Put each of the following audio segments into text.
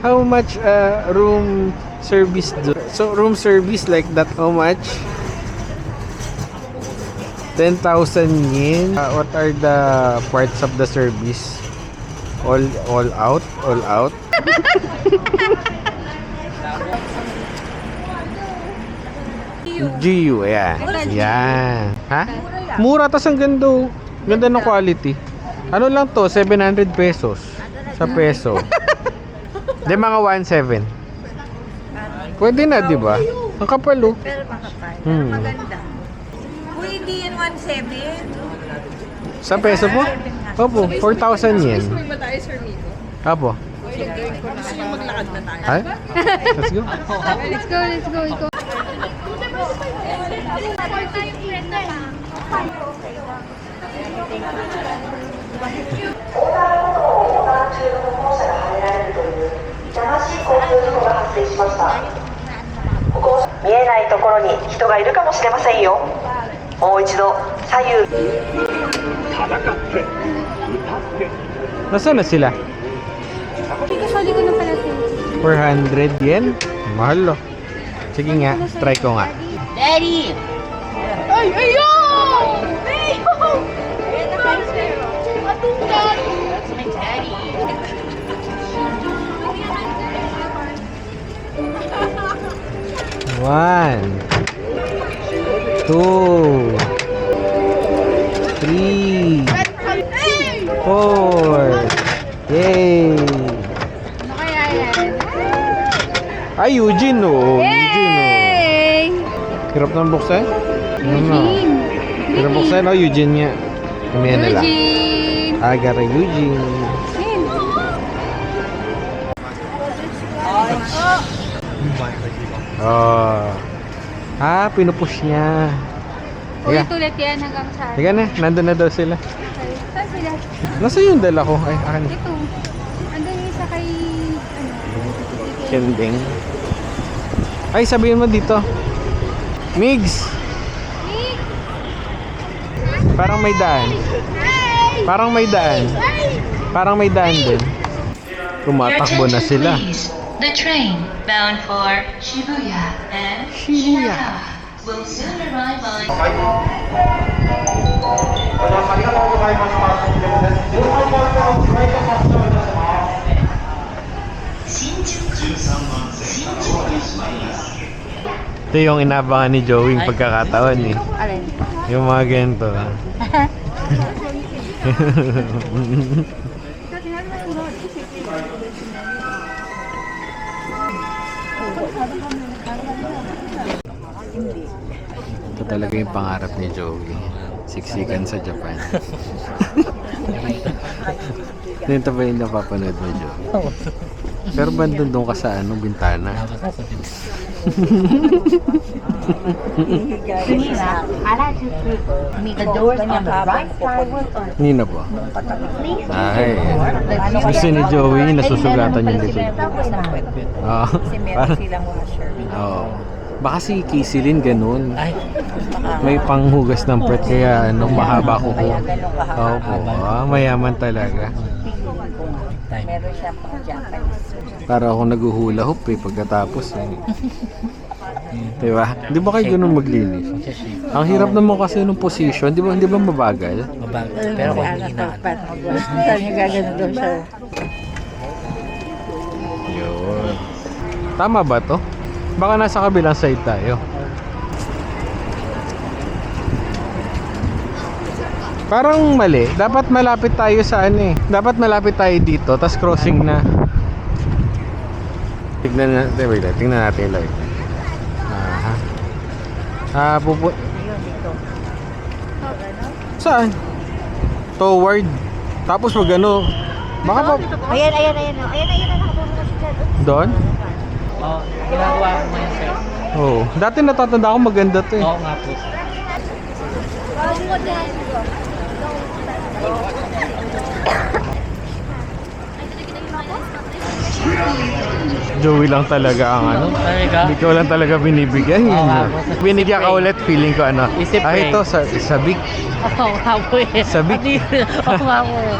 How much room service do? So room service like that, how much? 10,000 yen. What are the parts of the service? All out? All out? GU, yeah. Yan. Ha? Mura, tas ang ganda. Ganda ng quality. Ano lang to? 700 pesos. Sa peso. Di mga 1.7. Pwede na, di ba? Ang kapal, oh. Pero makapal. Hmm. Maganda. Uy, hindi yan 1.7. Sa peso po? Opo, 4,000 yen. Gusto ba tayo, Sir Miko? Apo. Gusto niyo maglakad na tayo? Ay? Let's go. Let's go, let's go. Iko. Nasaan na sila? Kasali ko na pala sila. 400 yen? Mahal, oh. Sige nga, try ko nga. Daddy! Ay, ayaw! Atong daddy! That's my daddy. One, two, three, four. Yay! Ano kaya yan? Ay, Eugene, oh. Eugene, oh. Yay! Hirap ng buksan? Eugene! Hirap buksan, oh. Eugene nga. Kamaya na lang. Eugene! Agara Eugene. Yan. Oh. Ah, pinupush niya. Ulit-ulit yan hanggang sa... Teka na, nandun na daw sila. Okay. Saan sila? Nasa yung dala ko? Ay, akin. Ito. Andun yung isa kay... Ano? Kending. Ay, sabihin mo dito. Migs! Parang may daan. Parang may daan. Parang may daan din. Tumatakbo na sila. The train bound for Shibuya and Shibuya. will soon arrive on Shinjuku. Ito yung inabangan ni Joey yung pagkakataon eh. Alin? Yung mga ganito. Ito talaga yung pangarap ni Joey. Siksikan sa Japan. Ito ba yung napapanood mo, Joey? Pero bandun doon ka sa bintana. The doors on the right side will open. Nina po. Ay. Gusto ni Joey, nasusugatan yung likod. Oo. Kasi meron silang washer. Oo. Baka si Kisilin ganun. May panghugas ng puwet kaya mahaba ko po. Oo po. Mayaman talaga. Meron siya pang Japanese. Para ako naguhula hoop pagkatapos. Diba? Di ba kayo ganun maglinis? Ang hirap naman kasi nung position. Di ba mabagal? Mabagal. Pero kung hindi na. Saan yung gagano doon siya? Yun. Tama ba to? Baka nasa kabilang side tayo. Parang mali. Dapat malapit tayo sa Dapat malapit tayo dito. Tas crossing na. Tignan natin yung light. Aha. Saan? Toward. Tapos wag Baka pa... Ayan. Nakapunta na siya dyan. Doon? Oo, ginagawa ko ngayon, sir. Oo. Dati natatanda ko maganda to eh. Oo nga po. Joey lang talaga ang Talaga? Ikaw lang talaga binibigyan. Oo nga po. Binigyan ka ulit, feeling ko Isip eh. ito, sabik. Oo nga po eh. Sabik. Oo nga po eh.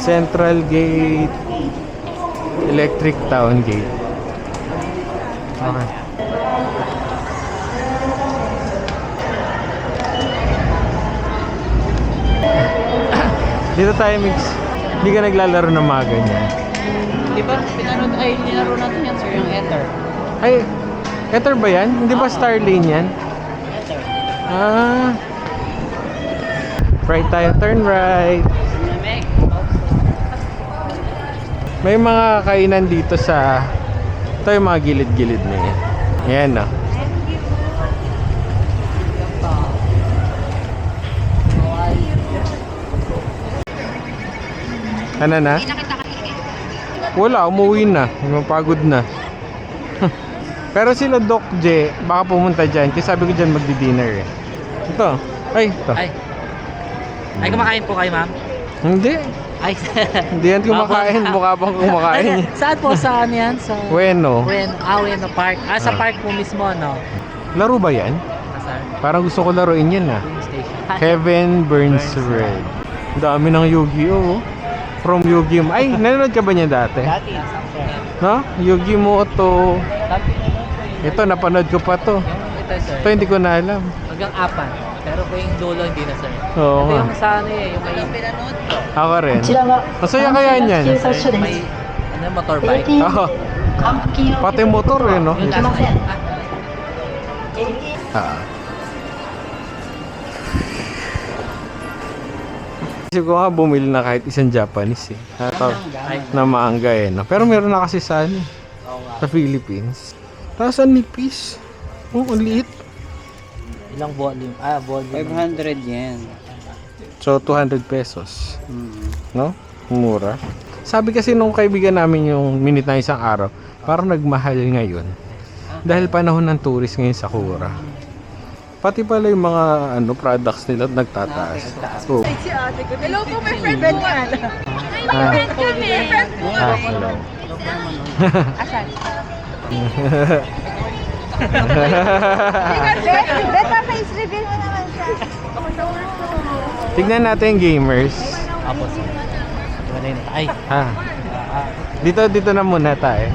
Central Gate, Electric Town Gate. Okay. Dito tayo mix. Hindi ka naglalaro ng mga ganyan. Di ba, nilaro natin yan, sir, yung Ether. Ay, Ether ba yan? Hindi ba Starlane yan? Ether. Ah. Right tayo, turn right. Lamig. May mga kainan dito sa... Ito yung mga gilid-gilid na yan. Ayan, no? Ano na? Wala, umuwi na. Mapagod na. Pero sila Doc J, baka pumunta dyan. Kasi sabi ko dyan magdi-dinner eh. Ito. Ay, ito. Ay, kumakain po kayo, ma'am? Hindi. Ay, Hindi yan kumakain. Mukha bang kumakain. Saan po? Saan yan? Sa... Bueno. Bueno Park. Sa Ah. park po mismo, no? Laro ba yan? Sir, Parang gusto ko laruin yan ah. yung station. Heaven Burns Red. Ang dami ng Yu-Gi-Oh! From Yu-Gi-Oh! Ay, nanonood ka ba niya dati? Dati, No? Yu-Gi-Oh! To. Ito, napanood ko pa to. Yung ito, sir. Ito, hindi ko na alam. Hanggang 4. Pero po yung dulo, hindi na, sir. Oo Ito nga. yung sa ano eh, yung may... Ako rin. Masaya kaya niyan. Sir, may... Ano, motorbike. Oo. Pati motor eh, no? Yung last night. Ah. Kasi ko nga bumili na kahit isang Japanese eh. Na maangga eh, no? Pero meron na kasi sa ano, sa Philippines. Tapos ang nipis. Oh, ang liit. Ilang volume? Volume. 500 yen. So, 200 pesos. No? Mura. Sabi kasi nung kaibigan namin yung minute na isang araw, parang nagmahal ngayon. Dahil panahon ng tourist ngayon sa Sakura. Pati pala yung mga products nila nagtataas. So, Si ate ko. Hello po, my friend po. ah, Kami. hello. Asan? Beta face reveal mo naman siya. Tignan natin yung gamers. Apo, sir. Wala yun. Ay, Ah. Dito na muna tayo.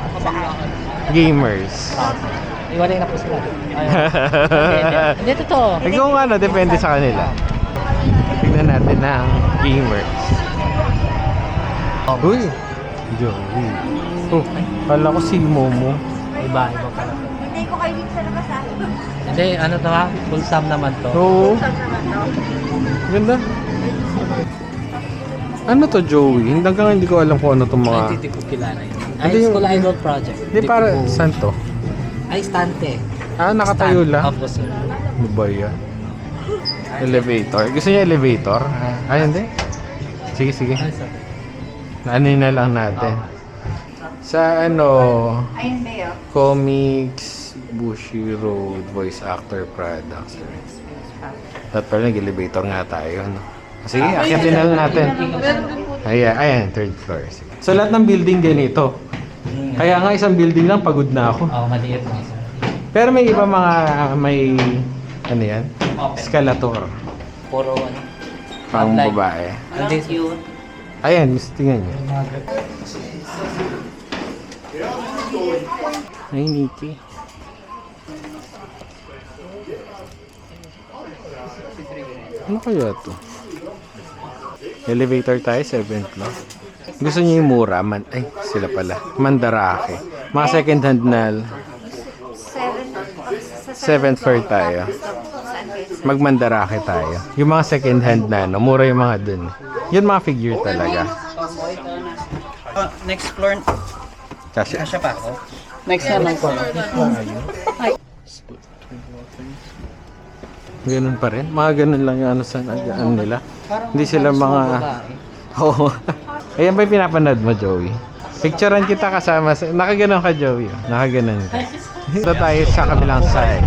Gamers. iwalay na po sila. Ayun. Hindi, totoo. Ikaw nga na, depende sa kanila. Tignan natin ang gamers. Uy! Joey. Oh, kala ko si Momo. Iba pala. Hindi ko kayo dito sa labas ah. Hindi, ano to ha? Full sum naman to. Oo. Ganda. Ano to, Joey? Hanggang hindi ko alam kung ano itong mga... Hindi ko kilala yun. Ay, Hindi yung- School Idol Project. Hindi para... Saan to? Ay, stante. Ah, nakatayo Stand. lang? Opo, sir. Ano ba yan? Elevator. Gusto niya elevator? Ay, hindi. Sige, sige. Ay, sir. Anin na lang natin. Sa ano... Ayun ba yun? Comics, Bushi Road, Voice Actor Products. Dapat pala nag-elevator nga tayo, no? Sige, akyatin na lang natin. Ayan, third floor. Sige. So lahat ng building ganito. Kaya nga isang building lang, pagod na ako. Oo, maliit na, sir. Pero may iba mga, may, ano yan? Escalator. Puro ano. Pang Outline. babae. Hindi, cute. Ayan, gusto tingnan nyo. Ay, Nikki. Ano kaya to? Elevator tayo, 7th floor. Gusto niyo yung mura? Ay, sila pala. Mandarake. Mga second hand na 7th floor tayo. Magmandarake tayo. Yung mga second hand na, no? Mura yung mga dun. Yun mga figure talaga. Next floor, Kasi, siya pa ako. Next naman po. ganun pa rin. Mga ganun lang yung ano sa ano nila. Hindi sila mga... Oo. Ayan ba yung pinapanood mo, Joey? Picturean kita kasama sa... Nakaganon ka, Joey. Nakaganon ka. Ito tayo sa kabilang side.